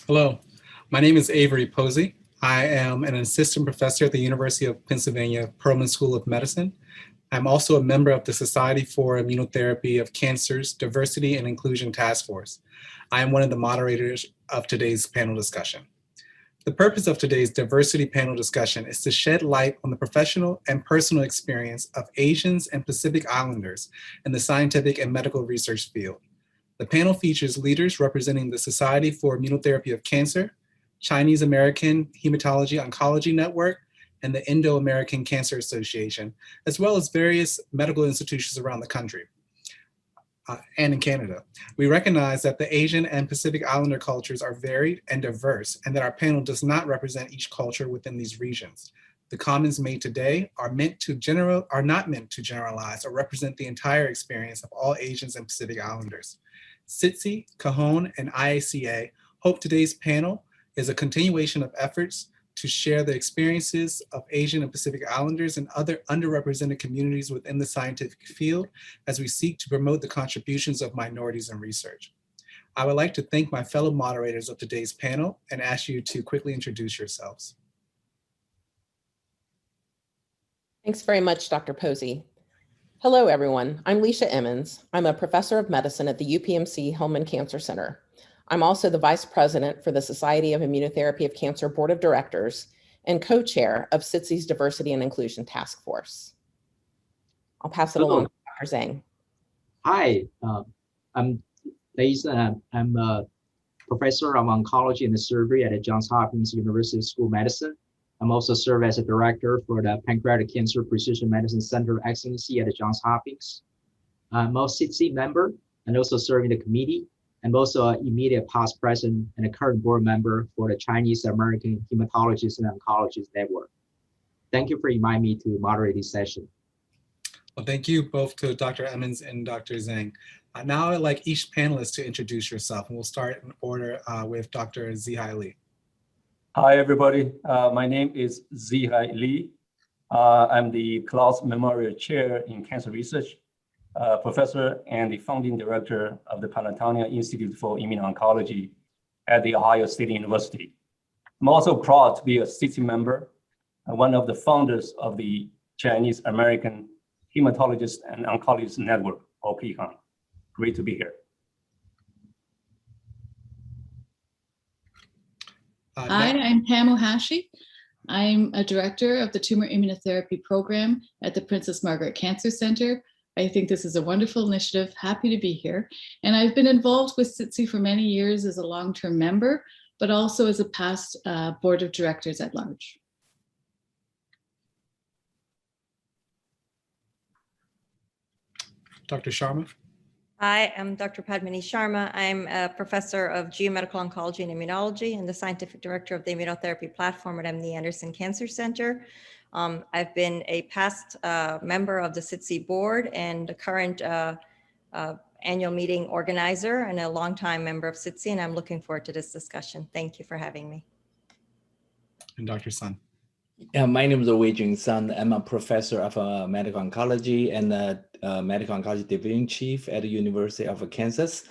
Hello, my name is Avery Posey. I am an assistant professor at the University of Pennsylvania Perelman School of Medicine. I'm also a member of the Society for Immunotherapy of Cancer's Diversity and Inclusion Task Force. I am one of the moderators of today's panel discussion. The purpose of today's diversity panel discussion is to shed light on the professional and personal experience of Asians and Pacific Islanders in the scientific and medical research field. The panel features leaders representing the Society for Immunotherapy of Cancer, Chinese American Hematology Oncology Network, and the Indo-American Cancer Association, as well as various medical institutions around the country and in Canada. We recognize that the Asian and Pacific Islander cultures are varied and diverse, and that our panel does not represent each culture within these regions. The comments made today are not meant to generalize or represent the entire experience of all Asians and Pacific Islanders. SITC, CAHON, and IACA hope today's panel is a continuation of efforts to share the experiences of Asian and Pacific Islanders and other underrepresented communities within the scientific field as we seek to promote the contributions of minorities in research. I would like to thank my fellow moderators of today's panel and ask you to quickly introduce yourselves. Thanks very much, Dr. Posey. Hello, everyone. I'm Leisha Emens. I'm a professor of medicine at the UPMC Hillman Cancer Center. I'm also the vice president for the Society of Immunotherapy of Cancer Board of Directors and co-chair of SITC's Diversity and Inclusion Task Force. I'll pass it along to Dr. Zheng. Hi, I'm Leisha. I'm a professor of oncology and surgery at the Johns Hopkins University School of Medicine. I'm also serve as a director for the Pancreatic Cancer Precision Medicine Center of Excellency at the Johns Hopkins. I'm a SITC member and also serving the committee. I'm also an immediate past president and a current board member for the Chinese American Hematologist and Oncologist Network. Thank you for inviting me to moderate this session. Well, thank you both to Dr. Emens and Dr. Zheng. Now I'd like each panelist to introduce yourself, and we'll start in order with Dr. Zihai Li. Hi, everybody. My name is Zihai Li. I'm the Klaus Memorial Chair in Cancer Research, professor and the founding director of the Palatania Institute for Immuno-Oncology at The Ohio State University. I'm also proud to be a SITC member and one of the founders of the Chinese American Hematologist and Oncologist Network, or CAHON. Great to be here. Hi, I'm Pam Ohashi. I'm a director of the Tumor Immunotherapy Program at the Princess Margaret Cancer Center. I think this is a wonderful initiative. Happy to be here. And I've been involved with SITC for many years as a long-term member, but also as a past board of directors at large. Dr. Sharma. Hi, I'm Dr. Padmani Sharma. I'm a professor of geomedical oncology and immunology and the scientific director of the immunotherapy platform at MD Anderson Cancer Center. I've been a past member of the SITC board and a current annual meeting organizer and a longtime member of SITC, and I'm looking forward to this discussion. Thank you for having me. And Dr. Sun. Yeah, my name is Zheng Sun. I'm a professor of medical oncology and medical oncology division chief at the University of Kansas.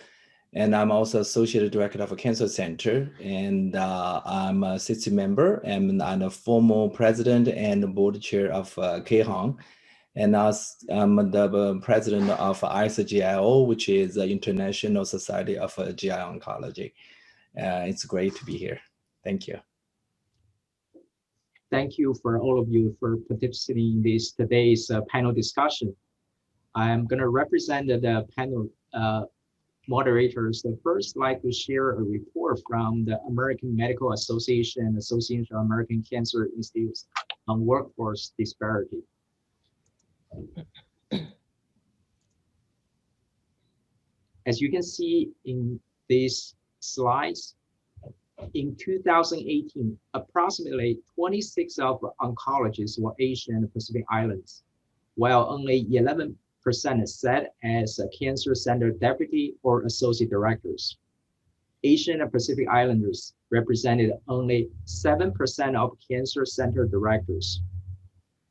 And I'm also associate director of a cancer center. And I'm a SITC member and I'm a former president and board chair of CAHON. And I'm the president of IACA, which is the International Society of GI Oncology. It's great to be here. Thank you. Thank you for all of you for participating in today's panel discussion. I'm going to represent the panel moderators. The first, like to share a report from the American Medical Association, Association of American Cancer Institutes on workforce disparity. As you can see in these slides, in 2018, approximately 26 of oncologists were Asian and Pacific Islands, while only 11% sat as a cancer center deputy or associate directors. Asian and Pacific Islanders represented only 7% of cancer center directors.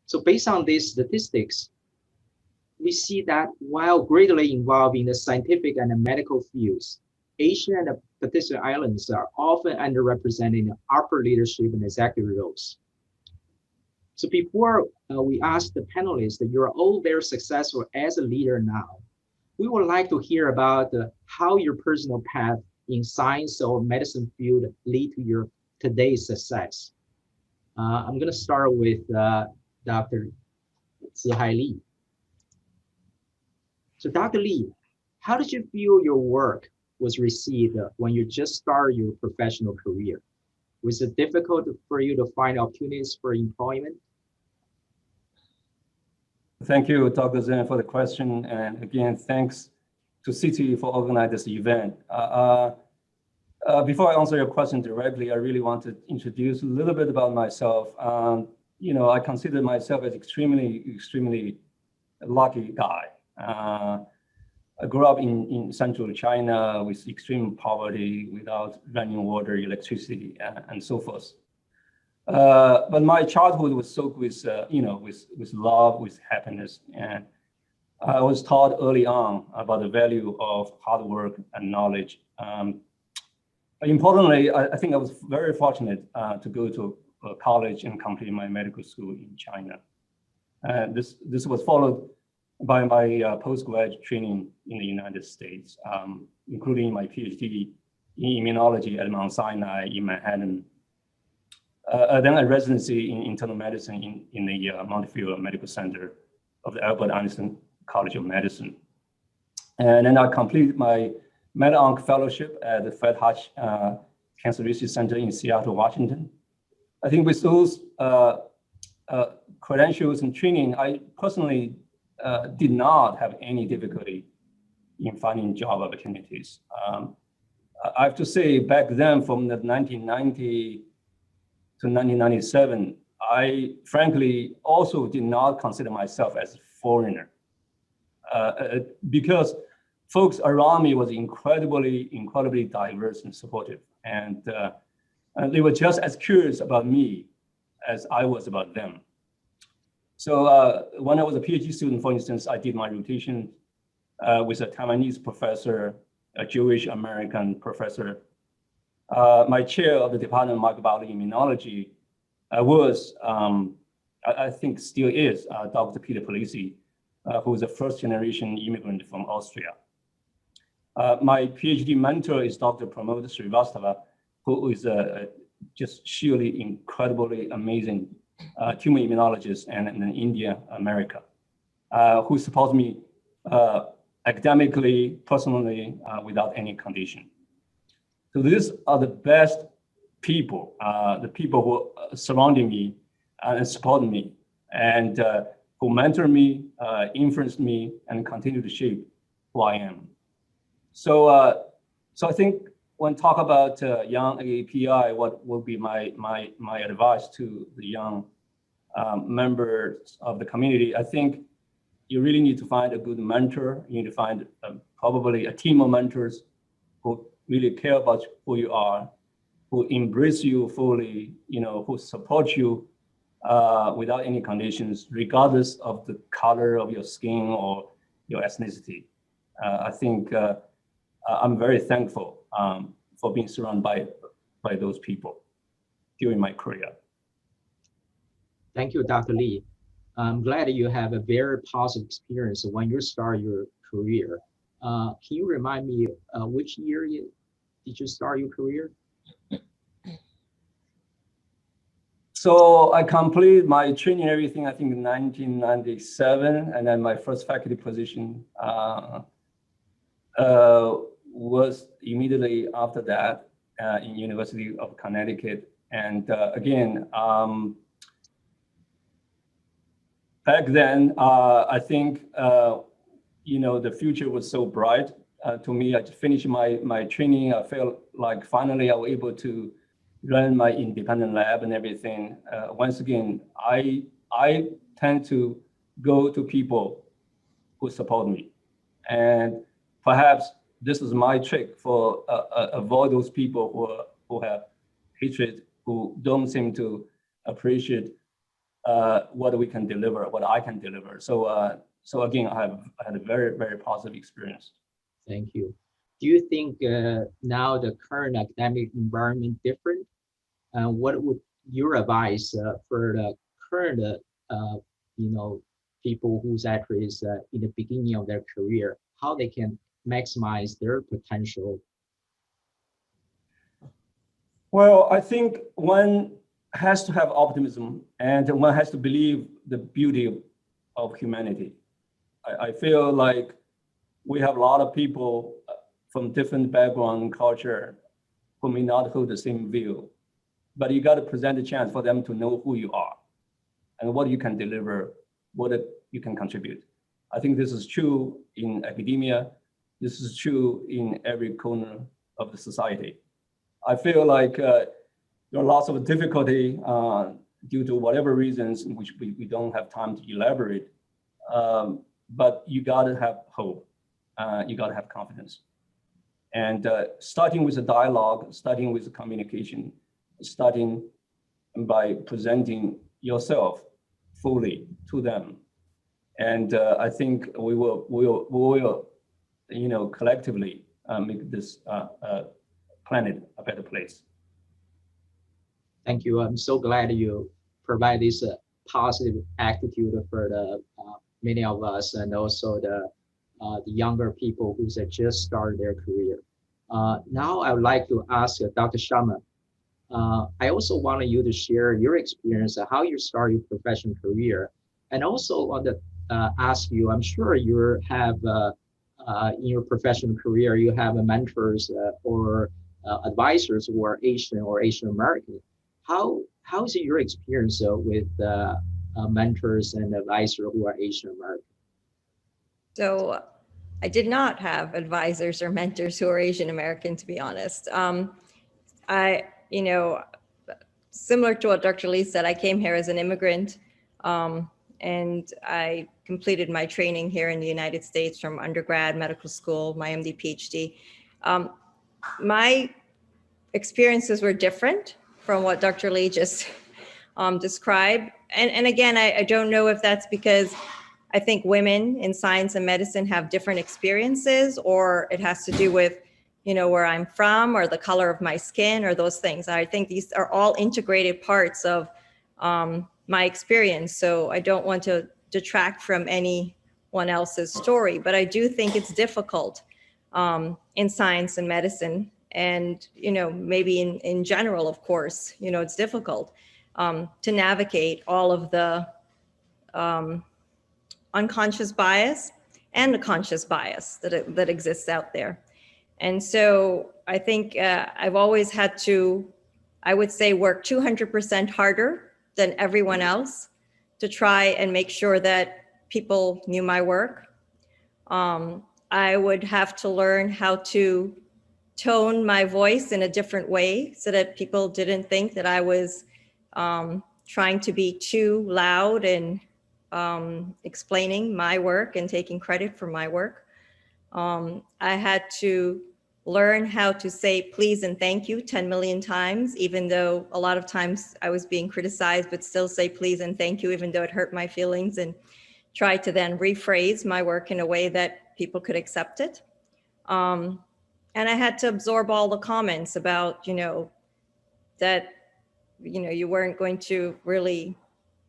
So based on these statistics, we see that while greatly involved in the scientific and the medical fields, Asian and the Pacific Islands are often underrepresented in upper leadership and executive roles. So before we ask the panelists that you're all very successful as a leader now, we would like to hear about how your personal path in science or medicine field lead to your today's success. I'm going to start with Dr. Zihai Li. So Dr. Li, how did you feel your work was received when you just started your professional career? Was it difficult for you to find opportunities for employment? Thank you, Dr. Zheng, for the question. And again, thanks to CT for organizing this event. Before I answer your question directly, I really want to introduce a little bit about myself. I consider myself as extremely lucky guy. I grew up in central China with extreme poverty, without running water, electricity, and so forth. But my childhood was soaked with love, with happiness, and I was taught early on about the value of hard work and knowledge. Importantly, I think I was very fortunate to go to college and complete my medical school in China. This was followed by my postgraduate training in the United States, including my PhD in immunology at Mount Sinai in Manhattan. Then a residency in internal medicine in the Montefiore Medical Center of the Albert Einstein College of Medicine. And then I completed my Med-Onc fellowship at the Fred Hutch Cancer Research Center in Seattle, Washington. I think with those credentials and training, I personally did not have any difficulty in finding job opportunities. I have to say, back then, from the 1990 to 1997, I frankly also did not consider myself as a foreigner because folks around me was incredibly diverse and supportive, and they were just as curious about me as I was about them. So when I was a PhD student, for instance, I did my rotation with a Taiwanese professor, a Jewish American professor. My chair of the Department of Microbiology and Immunology was, I think still is, Dr. Peter Polisi, who was a first-generation immigrant from Austria. My PhD mentor is Dr. Pramod Srivastava, who is just sheerly incredibly amazing tumor immunologist and in India, America, who supports me academically, personally, without any condition. So these are the best people, the people who are surrounding me and supporting me, and who mentor me, influence me, and continue to shape who I am. So I think when talk about young AAPI, what will be my advice to the young members of the community? I think you really need to find a good mentor. You need to find probably a team of mentors who really care about who you are, who embrace you fully, who support you without any conditions, regardless of the color of your skin or your ethnicity. I think I'm very thankful for being surrounded by those people during my career. Thank you, Dr. Li. I'm glad you have a very positive experience when you start your career. Can you remind me which year did you start your career? So I completed my training and everything, I think in 1997, and then my first faculty position was immediately after that in University of Connecticut. And again, back then, I think, the future was so bright to me. I just finished my training. I felt like finally I was able to run my independent lab and everything. Once again, I tend to go to people who support me. And perhaps this is my trick for avoid those people who have hatred, who don't seem to appreciate what we can deliver, what I can deliver. So again, I had a very, very positive experience. Thank you. do you think now the current academic environment different? What would your advice for the current, people who's actually is in the beginning of their career, how they can maximize their potential? Well, I think one has to have optimism and one has to believe the beauty of humanity. I feel like we have a lot of people from different background and culture who may not hold the same view, but you got to present a chance for them to know who you are and what you can deliver, what you can contribute. I think this is true in academia. This is true in every corner of the society. I feel like there are lots of difficulty due to whatever reasons, which we don't have time to elaborate. But you gotta have hope. You gotta have confidence. And starting with a dialogue, starting with a communication, starting by presenting yourself fully to them. And I think we will collectively make this planet a better place. Thank you. I'm so glad you provide this positive attitude for the many of us, and also the younger people who just started their career. Now I would like to ask Dr. Sharma. I also wanted you to share your experience of how you started your professional career, and also want to ask you. I'm sure you have in your professional career you have mentors or advisors who are Asian or Asian American. How is your experience with mentors and advisors who are Asian American? So I did not have advisors or mentors who are Asian American, to be honest. Similar to what Dr. Lee said, I came here as an immigrant, and I completed my training here in the United States from undergrad, medical school, my MD, PhD. My experiences were different from what Dr. Lee just described. And again, I don't know if that's because I think women in science and medicine have different experiences, or it has to do with, where I'm from or the color of my skin or those things. I think these are all integrated parts of my experience. So I don't want to detract from anyone else's story, but I do think it's difficult in science and medicine. And, maybe in general, of course, it's difficult to navigate all of the unconscious bias and the conscious bias that exists out there. And so I think I've always had to, I would say, work 200% harder than everyone else to try and make sure that people knew my work. I would have to learn how to tone my voice in a different way so that people didn't think that I was trying to be too loud and explaining my work and taking credit for my work. I had to learn how to say please and thank you 10 million times, even though a lot of times I was being criticized, but still say please and thank you, even though it hurt my feelings, and try to then rephrase my work in a way that people could accept it. And I had to absorb all the comments about, that, you weren't going to really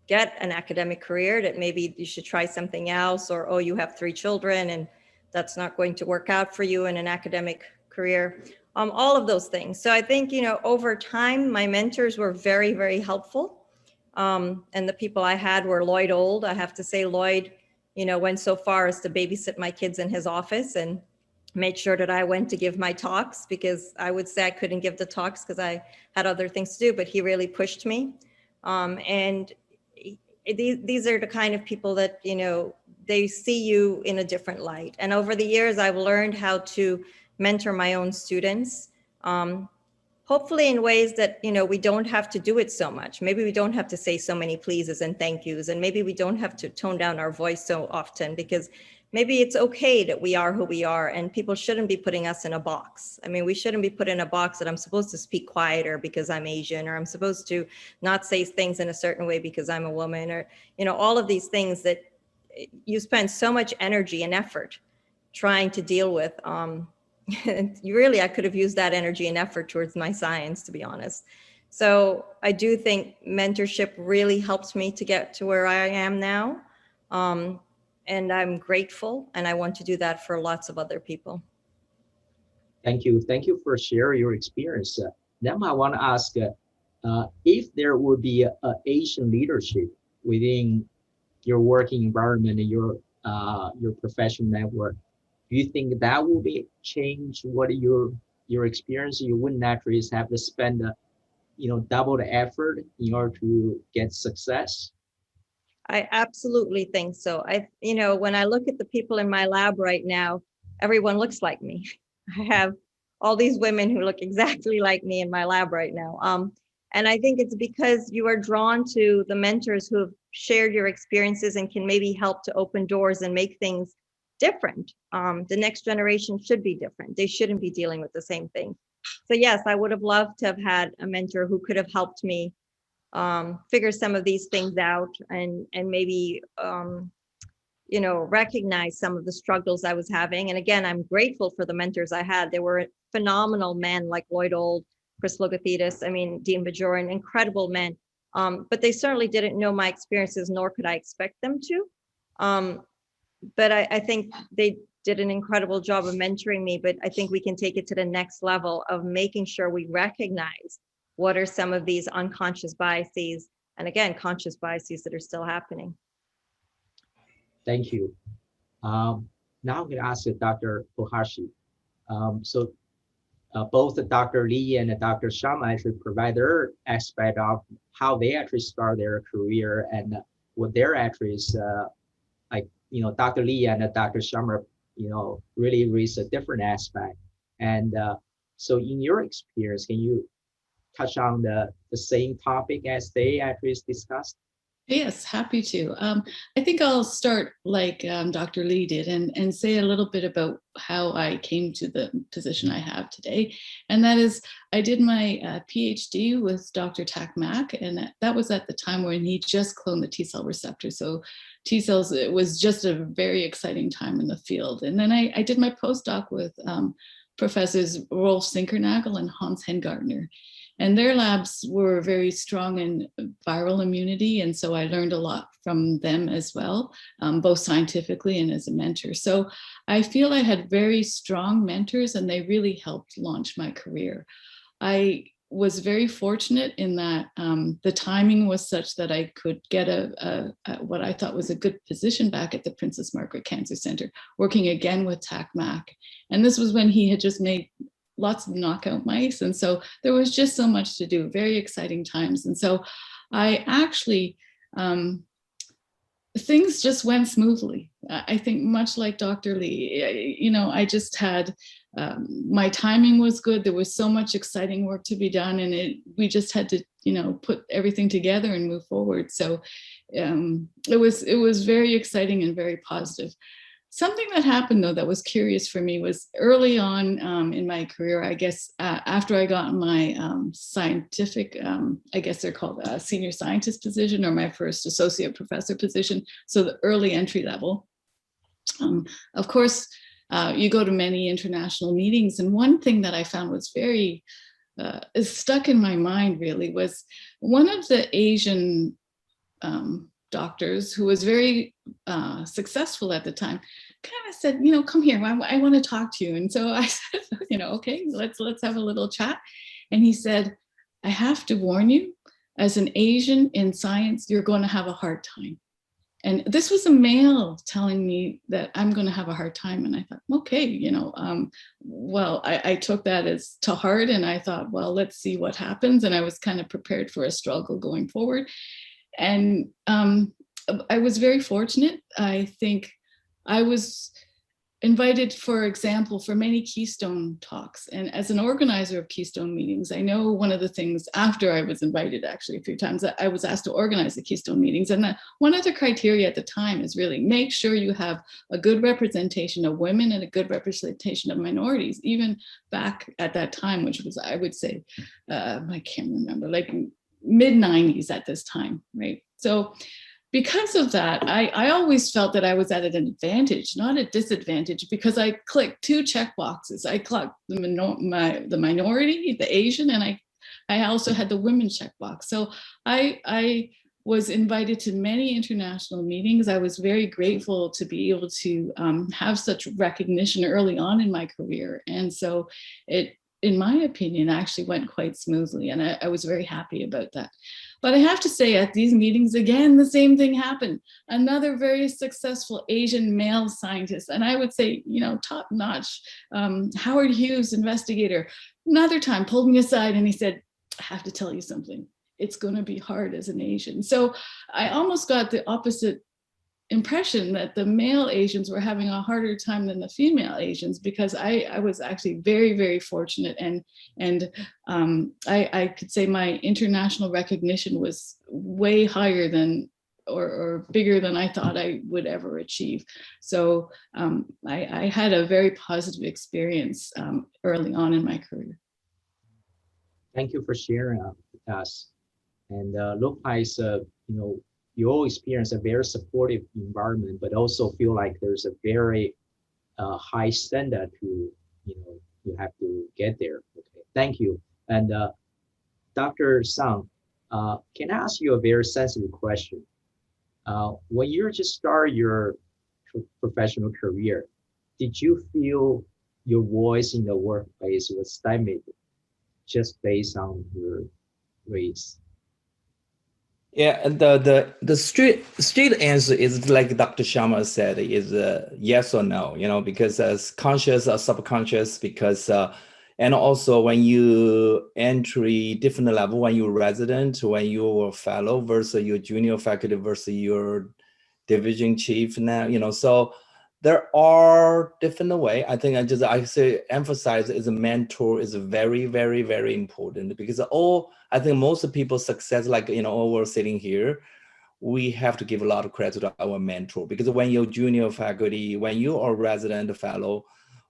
get an academic career, that maybe you should try something else, or, oh, you have 3 children and that's not going to work out for you in an academic career, all of those things. So I think, over time, my mentors were very, very helpful. And the people I had were Lloyd Old. I have to say Lloyd, went so far as to babysit my kids in his office and made sure that I went to give my talks, because I would say I couldn't give the talks because I had other things to do, but he really pushed me. And these are the kind of people that, they see you in a different light. And over the years, I've learned how to mentor my own students, hopefully in ways that, we don't have to do it so much. Maybe we don't have to say so many pleases and thank yous, and maybe we don't have to tone down our voice so often, because maybe it's okay that we are who we are, and people shouldn't be putting us in a box. I mean, we shouldn't be put in a box that I'm supposed to speak quieter because I'm Asian, or I'm supposed to not say things in a certain way because I'm a woman, or, all of these things that you spend so much energy and effort trying to deal with I could have used that energy and effort towards my science, to be honest. So I do think mentorship really helped me to get to where I am now. And I'm grateful, and I want to do that for lots of other people. Thank you. Thank you for sharing your experience. Then I want to ask if there would be a Asian leadership within your working environment and your professional network, do you think that will be change what your experience? You wouldn't naturally have to spend double the effort in order to get success? I absolutely think so. When I look at the people in my lab right now, everyone looks like me. I have all these women who look exactly like me in my lab right now. And I think it's because you are drawn to the mentors who have shared your experiences and can maybe help to open doors and make things different. The next generation should be different. They shouldn't be dealing with the same thing. So yes, I would have loved to have had a mentor who could have helped me figure some of these things out and maybe recognize some of the struggles I was having. And again, I'm grateful for the mentors I had. They were phenomenal men like Lloyd Old, Chris Logothetis, Dean Bajoran, incredible men. But they certainly didn't know my experiences, nor could I expect them to. But I think they did an incredible job of mentoring me, but I think we can take it to the next level of making sure we recognize what are some of these unconscious biases, and again, conscious biases that are still happening. Thank you. Now I'm going to ask Dr. Ohashi. Both Dr. Lee and Dr. Sharma actually provide their aspect of how they actually start their career and what their actually is Dr. Lee and Dr. Sharma, really raise a different aspect. And so in your experience, can you touch on the same topic as they actually discussed? Yes, happy to. I think I'll start like Dr. Lee did and say a little bit about how I came to the position I have today. And that is, I did my PhD with Dr. Tak Mak, and that was at the time when he just cloned the T-cell receptor. So T-cells, it was just a very exciting time in the field. And then I did my postdoc with Professors Rolf Sinkernagel and Hans Hengartner. And their labs were very strong in viral immunity. And so I learned a lot from them as well, both scientifically and as a mentor. So I feel I had very strong mentors, and they really helped launch my career. I was very fortunate in that the timing was such that I could get a what I thought was a good position back at the Princess Margaret Cancer Center, working again with Tak Mak. And this was when he had just made lots of knockout mice. And so there was just so much to do, very exciting times. And so I actually, things just went smoothly. I think much like Dr. Lee, I just had, my timing was good. There was so much exciting work to be done, and we just had to, put everything together and move forward. So it was very exciting and very positive. Something that happened, though, that was curious for me was early on in my career, I guess, after I got my scientific, I guess they're called a senior scientist position, or my first associate professor position, so the early entry level. Of course, you go to many international meetings, and one thing that I found was very stuck in my mind, really, was one of the Asian doctors who was very successful at the time kind of said, come here, I want to talk to you. And so I said, okay, let's have a little chat. And he said, I have to warn you, as an Asian in science, you're going to have a hard time. And this was a male telling me that I'm going to have a hard time. And I thought, okay, well, I took that as to heart, and I thought, well, let's see what happens. And I was kind of prepared for a struggle going forward. And I was very fortunate. I think I was invited, for example, for many Keystone talks. And as an organizer of Keystone meetings, I know one of the things, after I was invited actually a few times, I was asked to organize the Keystone meetings. And that one of the criteria at the time is really make sure you have a good representation of women and a good representation of minorities, even back at that time, which was, I would say, I can't remember, like mid-90s at this time, right? So because of that, I always felt that I was at an advantage, not a disadvantage, because I clicked 2 checkboxes. I clicked the minority, the Asian, and I also had the women checkbox. So I was invited to many international meetings. I was very grateful to be able to have such recognition early on in my career. And so it, in my opinion, actually went quite smoothly. And I was very happy about that. But I have to say, at these meetings, again, the same thing happened. Another very successful Asian male scientist, and I would say, you know, top notch, Howard Hughes, investigator, another time pulled me aside and he said, I have to tell you something. It's going to be hard as an Asian. So I almost got the opposite impression that the male Asians were having a harder time than the female Asians, because I was actually very, very fortunate, and I could say my international recognition was way higher than or bigger than I thought I would ever achieve. So I had a very positive experience early on in my career. Thank you for sharing with us. And look like, you know, you all experience a very supportive environment, but also feel like there's a very high standard to, you know, you have to get there. Okay, thank you. And Dr. Zheng, can I ask you a very sensitive question? When you just started your professional career, did you feel your voice in the workplace was stymied just based on your race? Yeah, and the straight answer is like Dr. Sharma said, is yes or no, you know, because as conscious or subconscious, because and also when you entry different level, when you're resident, when you're fellow versus your junior faculty versus your division chief now, you know, so there are different way. I think I say emphasize is a mentor is very, very, very important, because I think most people's success, like, you know, all we're sitting here, we have to give a lot of credit to our mentor, because when you're junior faculty, when you are resident fellow,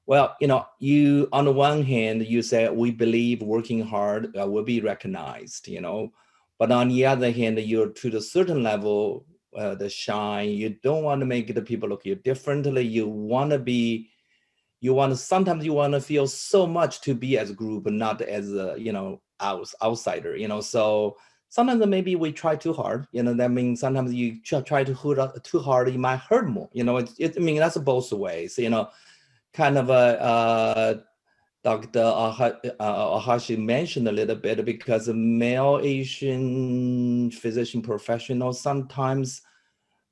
well, you know, you, on the one hand, you say, we believe working hard will be recognized, you know, but on the other hand, you're to the certain level, the shine, you don't want to make the people look you differently. You want to sometimes you want to feel so much to be as a group, but not as a, you know, outsider, you know. So sometimes maybe we try too hard, you know. That means sometimes you try to hurt too hard, you might hurt more, you know. I mean, that's both ways, you know. Kind of Dr. Ohashi mentioned a little bit, because male Asian physician professionals, sometimes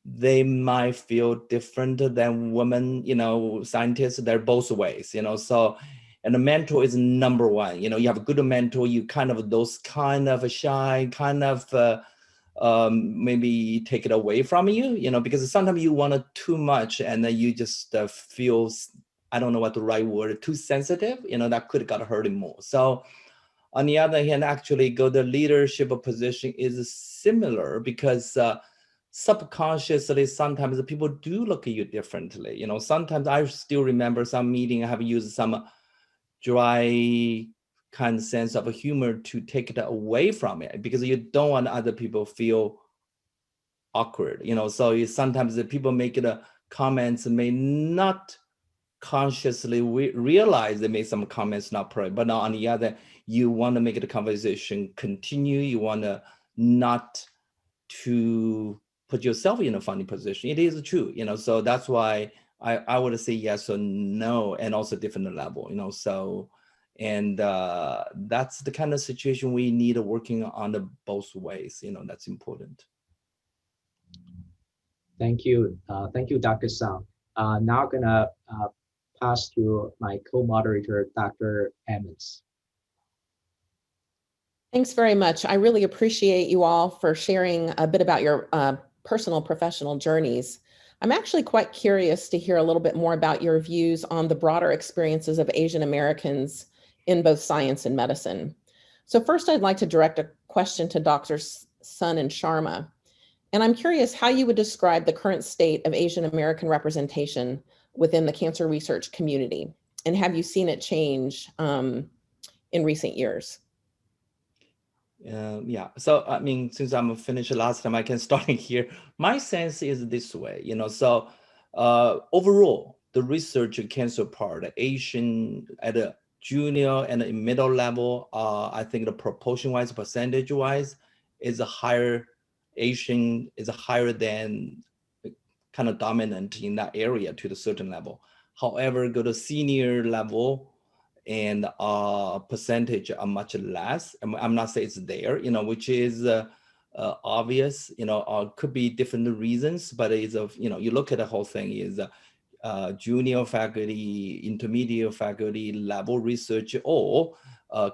they might feel different than women, you know, scientists. They're both ways, you know. So, and the mentor is number one. You know, you have a good mentor, you kind of those kind of shy, kind of maybe take it away from you, you know, because sometimes you want it too much and then you just feel, I don't know what the right word, too sensitive, you know, that could got hurting more. So on the other hand, actually go the leadership position is similar, because subconsciously, sometimes the people do look at you differently. You know, sometimes I still remember some meeting I have used some dry kind of sense of humor to take it away from it, because you don't want other people feel awkward. You know, so sometimes the people make it comments may not consciously realize they made some comments not appropriate, but on the other, you want to make the conversation continue. You want to not to put yourself in a funny position. It is true, you know, so that's why I would say yes or no, and also different level, you know, so, and that's the kind of situation we need working on the both ways, you know, that's important. Thank you. Thank you, Dr. Zheng. Now gonna pass to my co-moderator, Dr. Emens. Thanks very much. I really appreciate you all for sharing a bit about your personal professional journeys. I'm actually quite curious to hear a little bit more about your views on the broader experiences of Asian Americans in both science and medicine. So first, I'd like to direct a question to Drs. Sun and Sharma. And I'm curious how you would describe the current state of Asian American representation within the cancer research community. And have you seen it change in recent years? Yeah, so I mean, since I'm finished last time, I can start here. My sense is this way, so overall, the research cancer part, Asian at a junior and middle level, I think the proportion-wise, percentage-wise, is higher. Asian is higher than kind of dominant in that area to the certain level. However, go to senior level, and percentage are much less. I'm not saying it's there, which is obvious, could be different reasons, but it's of, you look at the whole thing is junior faculty, intermediate faculty level research, or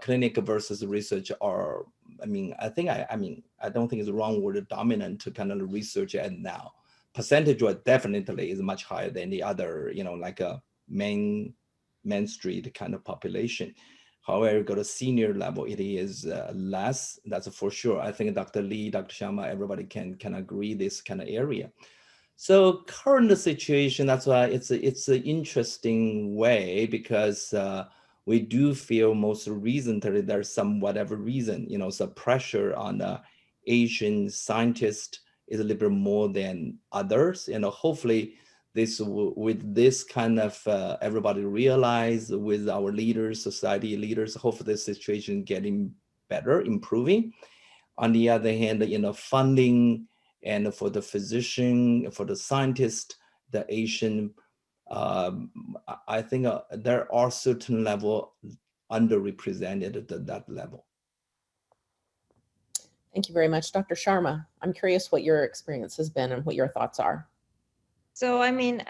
clinic versus research are, I don't think it's the wrong word, dominant to kind of research at now. Percentage definitely is much higher than the other, like a Main Street kind of population. However, go to senior level, it is less, that's for sure. I think Dr. Lee, Dr. Sharma, everybody can agree this kind of area. So current situation, that's why it's an interesting way, because we do feel most recently there's some whatever reason, some pressure on the Asian scientists is a little bit more than others. Hopefully this, with this kind of everybody realize, with our leaders, society leaders, hopefully the situation getting better, improving. On the other hand, funding and for the physician, for the scientist, the Asian, I think there are certain level underrepresented at that level. Thank you very much, Dr. Sharma. I'm curious what your experience has been and what your thoughts are. So, I mean,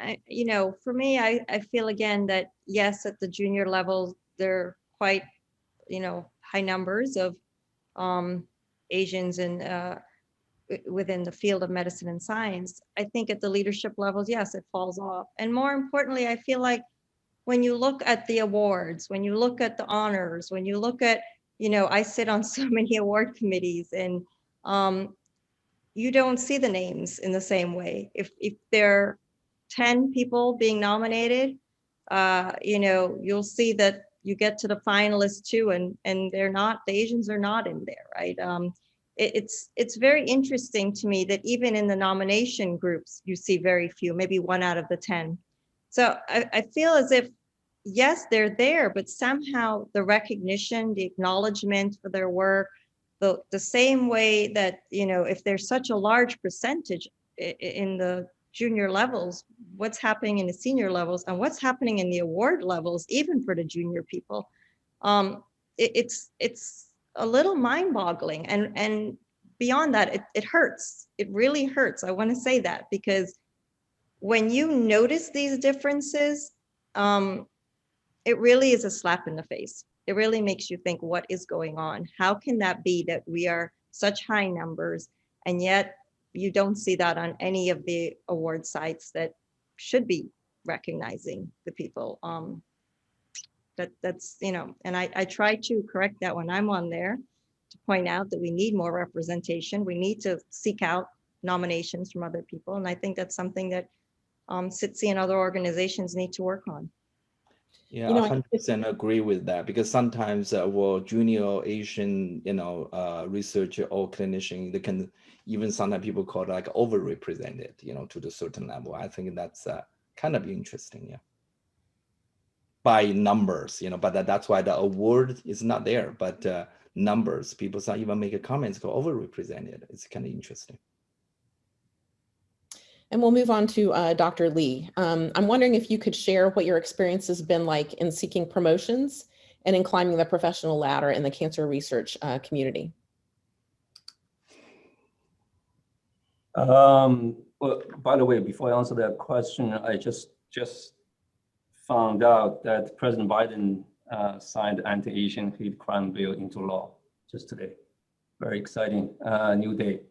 for me, I feel again that yes, at the junior level, there are quite, high numbers of Asians and within the field of medicine and science. I think at the leadership levels, yes, it falls off. And more importantly, I feel like when you look at the awards, when you look at the honors, when you look at, I sit on so many award committees, and you don't see the names in the same way. If there are 10 people being nominated, you'll see that you get to the finalists too, and they're not, the Asians are not in there, right? It's very interesting to me that even in the nomination groups, you see very few, maybe 1 out of the 10. So I feel as if, yes, they're there, but somehow the recognition, the acknowledgement for their work, the same way that, if there's such a large percentage in the junior levels, what's happening in the senior levels and what's happening in the award levels, even for the junior people, it's a little mind-boggling. And beyond that, it hurts. It really hurts. I want to say that, because when you notice these differences, it really is a slap in the face. It really makes you think, what is going on? How can that be that we are such high numbers, and yet you don't see that on any of the award sites that should be recognizing the people? That's, and I try to correct that when I'm on there, to point out that we need more representation. We need to seek out nominations from other people. And I think that's something that SITC and other organizations need to work on. Yeah, 100% agree with that, because sometimes, junior Asian, researcher or clinician, they can even sometimes people call it like overrepresented, to the certain level. I think that's kind of interesting, yeah. By numbers, but that's why the award is not there, but numbers, people some even make a comments called overrepresented. It's kind of interesting. And we'll move on to Dr. Lee. I'm wondering if you could share what your experience has been like in seeking promotions and in climbing the professional ladder in the cancer research community. Well, by the way, before I answer that question, I just found out that President Biden signed the anti-Asian hate crime bill into law just today. Very exciting new day.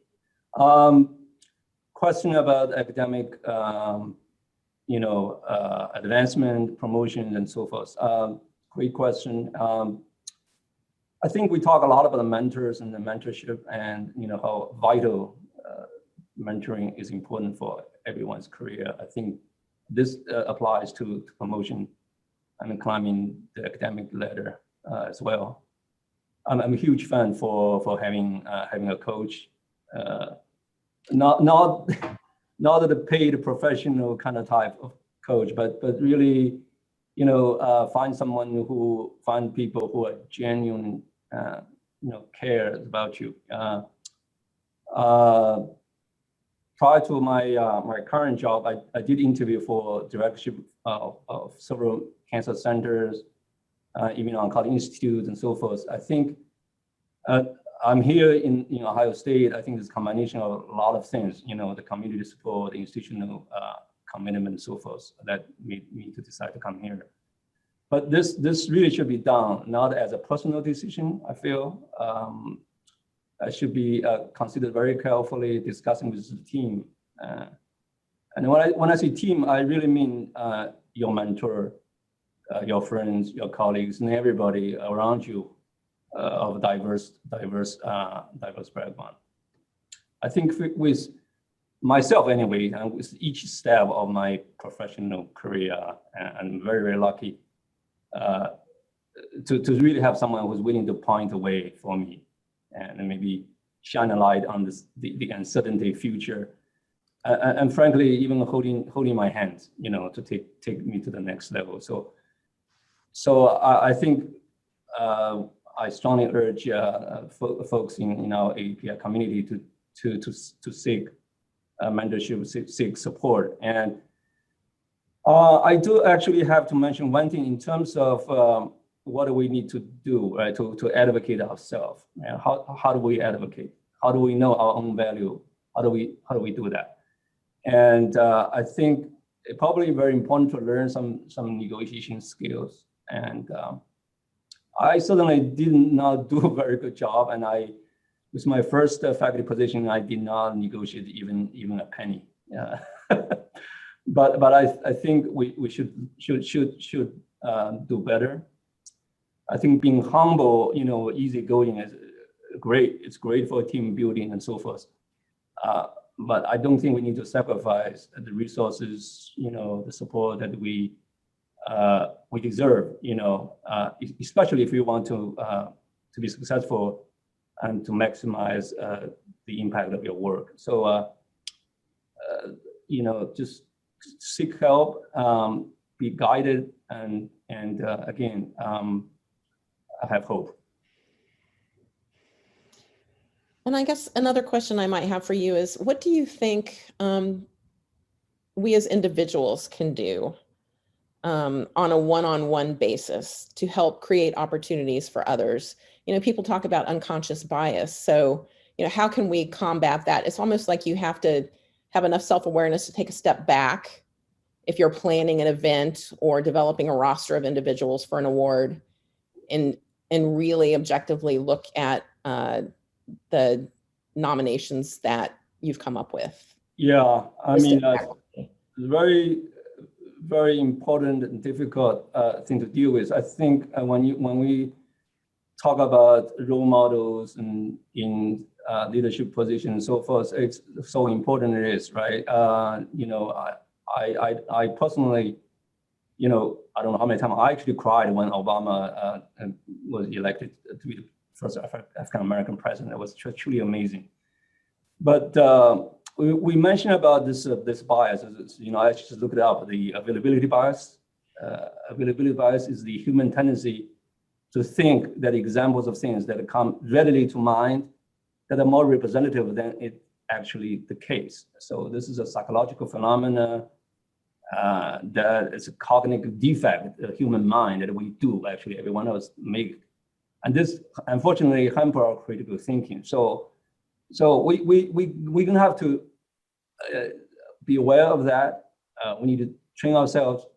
Question about academic, advancement, promotion, and so forth. Great question. I think we talk a lot about the mentors and the mentorship, and how vital mentoring is important for everyone's career. I think this applies to promotion and climbing the academic ladder as well. I'm a huge fan for having a coach, not the paid professional kind of type of coach, but really, find people who are genuine, cares about you. Prior to my current job, I did interview for directorship of several cancer centers, immuno-oncology institutes, and so forth. I think I'm here in Ohio State. I think it's a combination of a lot of things, the community support, the institutional commitment, and so forth, that made me to decide to come here. But this really should be done not as a personal decision. I feel it should be considered very carefully, discussing with the team. And when I say team, I really mean your mentor, your friends, your colleagues, and everybody around you of diverse background. I think with myself anyway, and with each step of my professional career, I'm very, very lucky to really have someone who's willing to point the way for me and maybe shine a light on the uncertainty future. And frankly, even holding my hand, to take me to the next level. So I think I strongly urge folks in our API community to seek mentorship, seek support. And I do actually have to mention one thing in terms of what do we need to do, right, to advocate ourselves. And how do we advocate? How do we know our own value? How do we do that? And I think it's probably very important to learn some negotiation skills. And I certainly did not do a very good job. And with my first faculty position, I did not negotiate even a penny. But I think we should do better. I think being humble, easygoing is great. It's great for team building and so forth. But I don't think we need to sacrifice the resources, the support that we deserve, especially if we want to be successful and to maximize the impact of your work. So, just seek help, be guided, and again, I have hope. And I guess another question I might have for you is, what do you think we as individuals can do on a one-on-one basis to help create opportunities for others? People talk about unconscious bias. So, how can we combat that? It's almost like you have to have enough self-awareness to take a step back if you're planning an event or developing a roster of individuals for an award, and really objectively look at the nominations that you've come up with. Yeah, I mean, very, very important and difficult thing to deal with. I think when we talk about role models and in leadership positions and so forth, it's so important it is, right? I personally, I don't know how many times I actually cried when Obama was elected to be the first African-American president. It was truly amazing. But we mentioned about this bias. I just looked it up, the availability bias. Availability bias is the human tendency to think that examples of things that come readily to mind that are more representative than it actually the case. So this is a psychological phenomena that is a cognitive defect, a human mind that we do actually, every one of us make. And this unfortunately hamper our critical thinking. So we're gonna have to be aware of that. We need to train ourselves,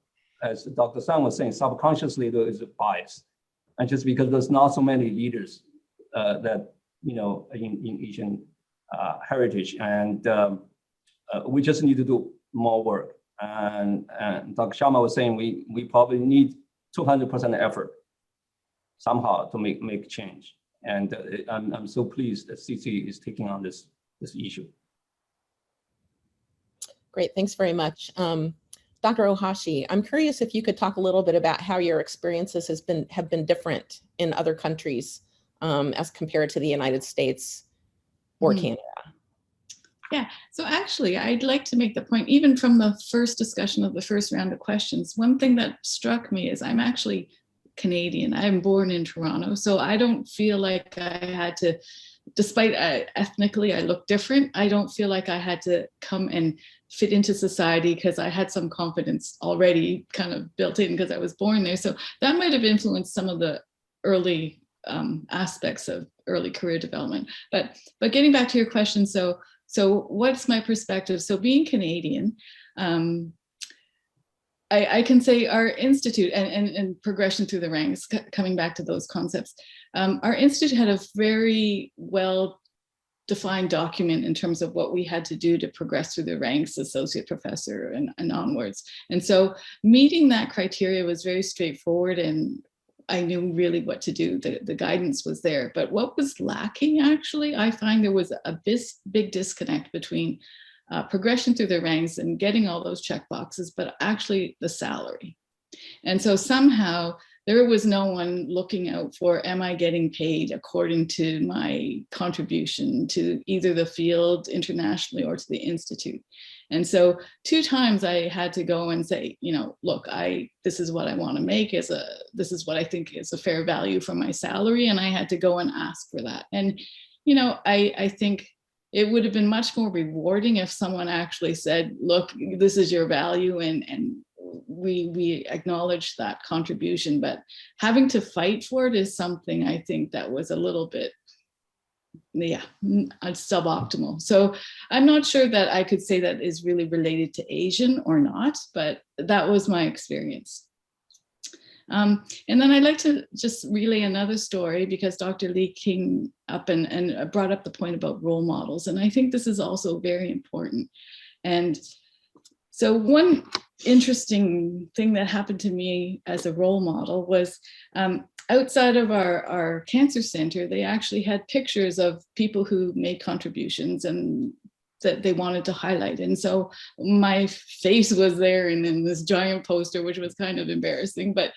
as Dr. Sun was saying, subconsciously there is a bias. And just because there's not so many leaders that, in Asian heritage, and we just need to do more work. And Dr. Sharma was saying we probably need 200% effort somehow to make change. And I'm so pleased that CC is taking on this issue. Great, thanks very much. Dr. Ohashi, I'm curious if you could talk a little bit about how your experiences have been different in other countries as compared to the United States or Canada? Yeah, so actually, I'd like to make the point, even from the first discussion of the first round of questions, one thing that struck me is I'm actually Canadian. I'm born in Toronto, so I don't feel like I had to, despite ethnically I look different, I don't feel like I had to come and fit into society because I had some confidence already kind of built in because I was born there. So that might have influenced some of the early aspects of early career development. But getting back to your question, so what's my perspective? So being Canadian, I can say our institute and progression through the ranks, coming back to those concepts, our institute had a very well defined document in terms of what we had to do to progress through the ranks, associate professor and onwards. And so meeting that criteria was very straightforward, and I knew really what to do. The guidance was there. But what was lacking, actually, I find there was a big disconnect between progression through the ranks and getting all those check boxes, but actually the salary. And so somehow there was no one looking out for, am I getting paid according to my contribution to either the field internationally or to the institute? And so 2 times I had to go and say, look, this is what I want to make, this is what I think is a fair value for my salary. And I had to go and ask for that. And, I think it would have been much more rewarding if someone actually said, look, this is your value, and we acknowledge that contribution. But having to fight for it is something I think that was a little bit, suboptimal. So I'm not sure that I could say that is really related to Asian or not, but that was my experience. And then I'd like to just relay another story, because Dr. Lee came up and brought up the point about role models. And I think this is also very important. And so one interesting thing that happened to me as a role model was outside of our cancer center, they actually had pictures of people who made contributions and that they wanted to highlight. And so my face was there in this giant poster, which was kind of embarrassing. But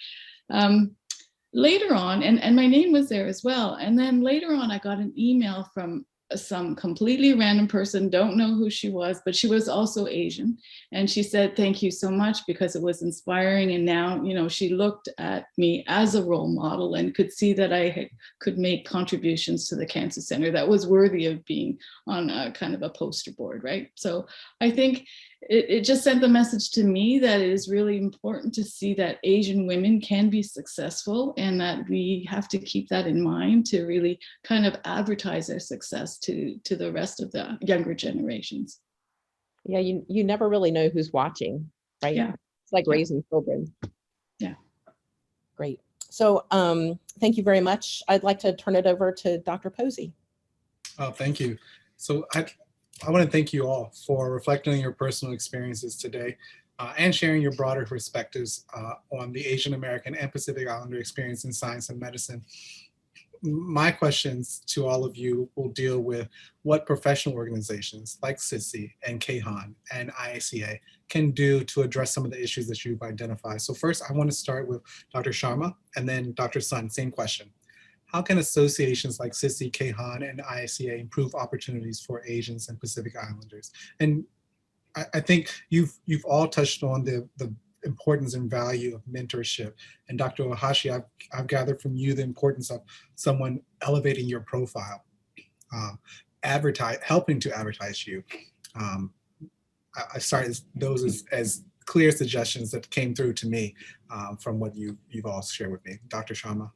later on, and my name was there as well. And then later on, I got an email from some completely random person, don't know who she was, but she was also Asian. And she said, thank you so much, because it was inspiring. And now, she looked at me as a role model and could see that I could make contributions to the cancer center that was worthy of being on a kind of a poster board, right? So I think it just sent the message to me that it is really important to see that Asian women can be successful, and that we have to keep that in mind to really kind of advertise their success to the rest of the younger generations. Yeah, you never really know who's watching, right? Yeah. It's like raising children. Yeah. Great. So thank you very much. I'd like to turn it over to Dr. Posey. Oh, thank you. So I want to thank you all for reflecting on your personal experiences today and sharing your broader perspectives on the Asian American and Pacific Islander experience in science and medicine. My questions to all of you will deal with what professional organizations like SITC and CAHON and IACA can do to address some of the issues that you've identified. So first, I want to start with Dr. Sharma and then Dr. Sun, same question. How can associations like SITC, CAHON, and IACA improve opportunities for Asians and Pacific Islanders? And I think you've all touched on the importance and value of mentorship. And Dr. Ohashi, I've gathered from you the importance of someone elevating your profile, helping to advertise you. I started those as clear suggestions that came through to me from what you've all shared with me. Dr. Sharma.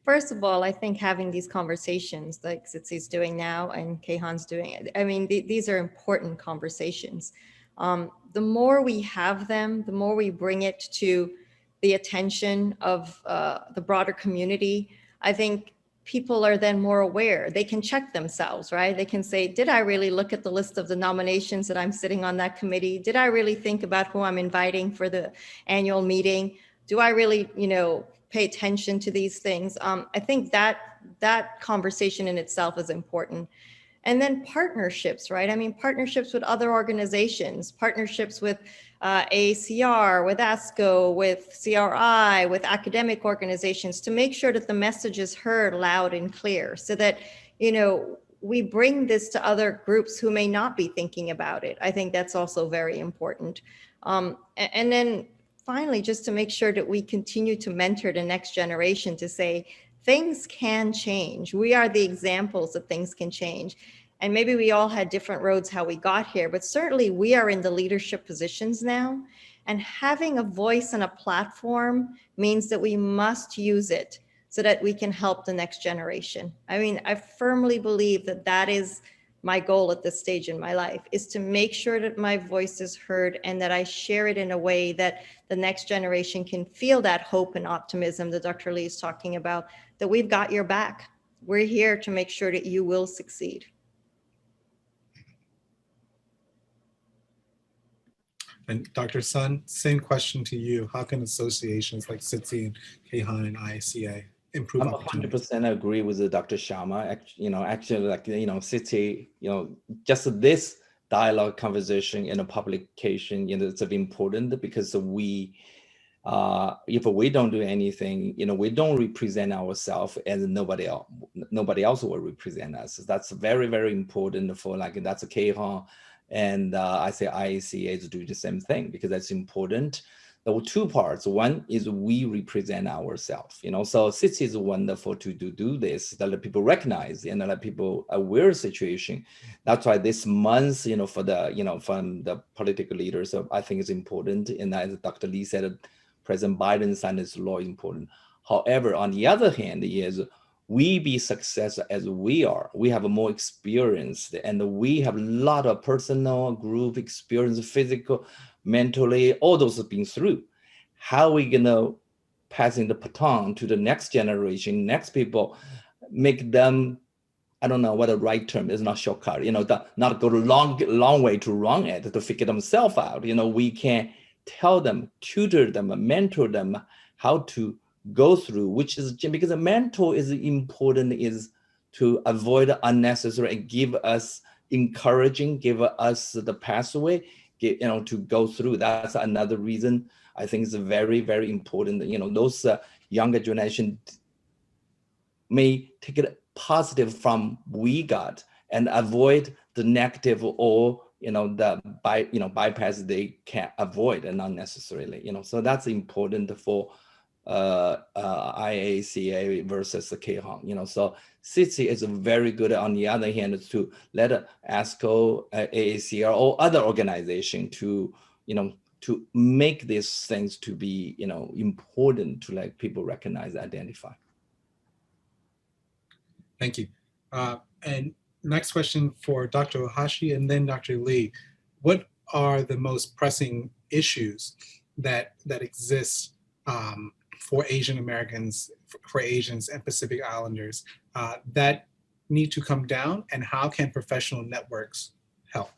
First of all, I think having these conversations like SITC's doing now and CAHON's doing, I mean, these are important conversations. The more we have them, the more we bring it to the attention of the broader community, I think people are then more aware. They can check themselves, right? They can say, did I really look at the list of the nominations that I'm sitting on that committee? Did I really think about who I'm inviting for the annual meeting? Do I really, pay attention to these things? I think that conversation in itself is important. And then partnerships, right? I mean, partnerships with other organizations, partnerships with AACR, with ASCO, with CRI, with academic organizations, to make sure that the message is heard loud and clear, so that, you know, we bring this to other groups who may not be thinking about it. I think that's also very important. And then finally, just to make sure that we continue to mentor the next generation to say, things can change. We are the examples that things can change. And maybe we all had different roads how we got here, but certainly we are in the leadership positions now. And having a voice and a platform means that we must use it so that we can help the next generation. I mean, I firmly believe that that is my goal at this stage in my life, is to make sure that my voice is heard and that I share it in a way that the next generation can feel that hope and optimism that Dr. Lee is talking about, that we've got your back. We're here to make sure that you will succeed. And Dr. Sun, same question to you. How can associations like SITC and CAHON and IACA improve I'm opportunities? 100% agree with Dr. Sharma. Actually, like, SITC, just this dialogue conversation in a publication, it's important because if we don't do anything, we don't represent ourselves, and nobody else will represent us. That's very, very important for, like, that's a CAHON, and I say IACA to do the same thing, because that's important. There were two parts. One is we represent ourselves, so SITC is wonderful to do this, that let people recognize and let people aware of situation. That's why this month, for the, from the political leaders, I think it's important. And as Dr. Lee said, President Biden signed this law important. However, on the other hand, is we be successful as we are. We have more experience, and we have a lot of personal, group experience, physical, mentally, all those have been through. How are we gonna passing the baton to the next generation, next people, make them, I don't know what the right term is, not shortcut, not go the long way to run it, to figure themselves out. We can tell them, tutor them, mentor them how to go through, which is, because a mentor is important, is to avoid unnecessary and give us encouraging, give us the pathway, to go through. That's another reason I think it's very, very important. Those younger generation may take it positive from we got and avoid the negative, or the bypass they can't avoid and unnecessarily. So that's important for IACA versus the CAHON. So SITC is very good, on the other hand, to let ASCO, AACR, or other organization to to make these things to be important, to like people recognize, identify. Thank you. And next question for Dr. Ohashi and then Dr. Lee. What are the most pressing issues that exist for Asian Americans, for Asians and Pacific Islanders that need to come down, and how can professional networks help?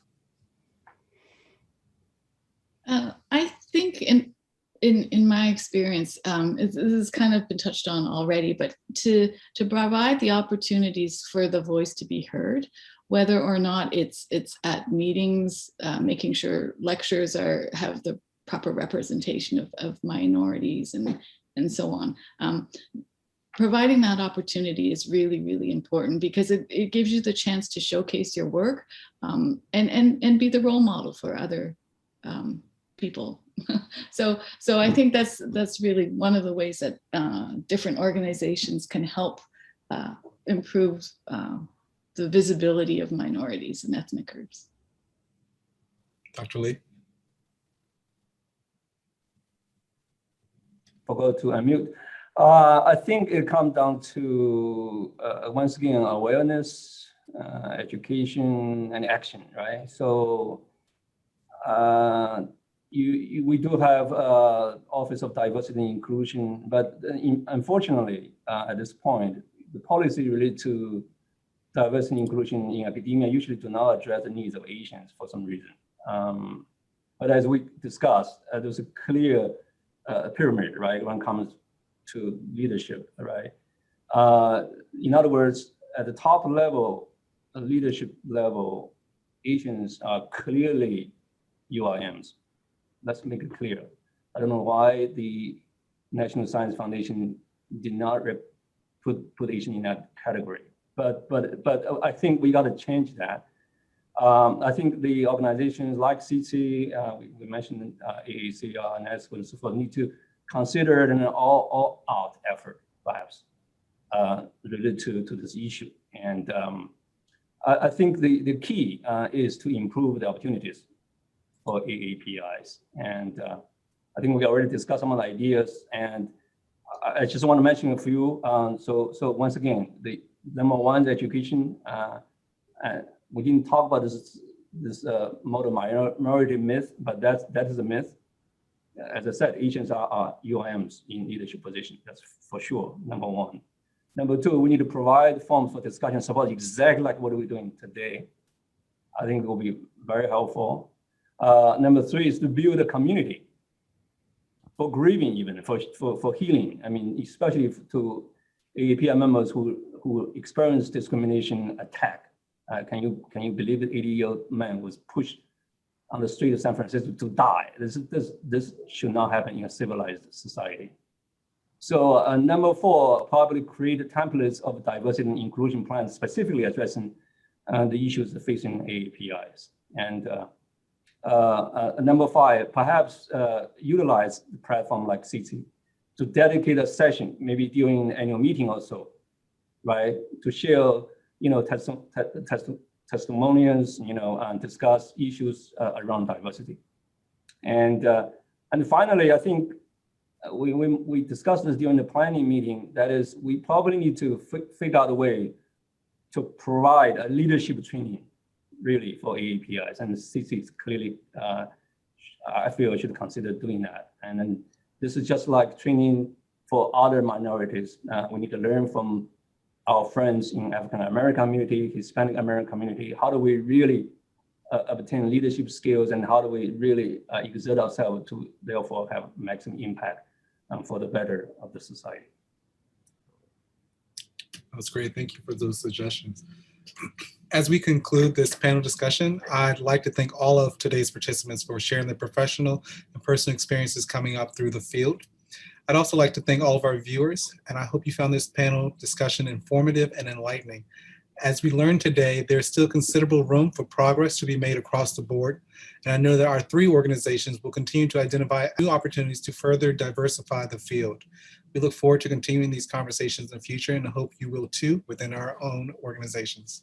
I think in my experience, this has kind of been touched on already, but to provide the opportunities for the voice to be heard, whether or not it's at meetings, making sure lectures have the proper representation of minorities and so on. Providing that opportunity is really, really important, because it gives you the chance to showcase your work and be the role model for other people. So I think that's really one of the ways that different organizations can help improve the visibility of minorities and ethnic groups. Dr. Lee? Forgot to unmute. I think it comes down to, once again, awareness, education, and action, right? So we do have Office of Diversity and Inclusion, but unfortunately, at this point, the policy related to diversity and inclusion in academia usually do not address the needs of Asians for some reason. But as we discussed, there's a clear pyramid, right, when it comes to leadership, right? In other words, at the top level, leadership level, Asians are clearly UIMs. Let's make it clear. I don't know why the National Science Foundation did not put Asian in that category, but I think we got to change that. I think the organizations like SITC, we mentioned IACA and ESCO and so forth, need to consider an all-out effort, perhaps, related to this issue. And I think the key is to improve the opportunities for AAPIs. And I think we already discussed some of the ideas, and I just want to mention a few. So once again, the number one is education. We didn't talk about this model minority myth, but that is a myth. As I said, Asians are UIMs in leadership positions. That's for sure, number one. Number two, we need to provide forums for discussion support, exactly like what we're doing today. I think it will be very helpful. Number three is to build a community for grieving, even for healing. I mean, especially to AAPI members who experience discrimination attack. Can you believe that 80-year-old man was pushed on the street of San Francisco to die? This should not happen in a civilized society. So number four, probably create templates of diversity and inclusion plans specifically addressing the issues facing AAPIs. And number five, perhaps utilize the platform like CC to dedicate a session, maybe during an annual meeting or so, right? To share, testimonials, and discuss issues around diversity. And finally, I think we discussed this during the planning meeting. That is, we probably need to figure out a way to provide a leadership training, really, for AAPIs, and CC is clearly, I feel, should consider doing that. And then this is just like training for other minorities. We need to learn from our friends in African American community, Hispanic American community. How do we really obtain leadership skills, and how do we really exert ourselves to therefore have maximum impact for the better of the society? That's great. Thank you for those suggestions. As we conclude this panel discussion, I'd like to thank all of today's participants for sharing their professional and personal experiences coming up through the field. I'd also like to thank all of our viewers, and I hope you found this panel discussion informative and enlightening. As we learned today, there's still considerable room for progress to be made across the board, and I know that our three organizations will continue to identify new opportunities to further diversify the field. We look forward to continuing these conversations in the future, and I hope you will too within our own organizations.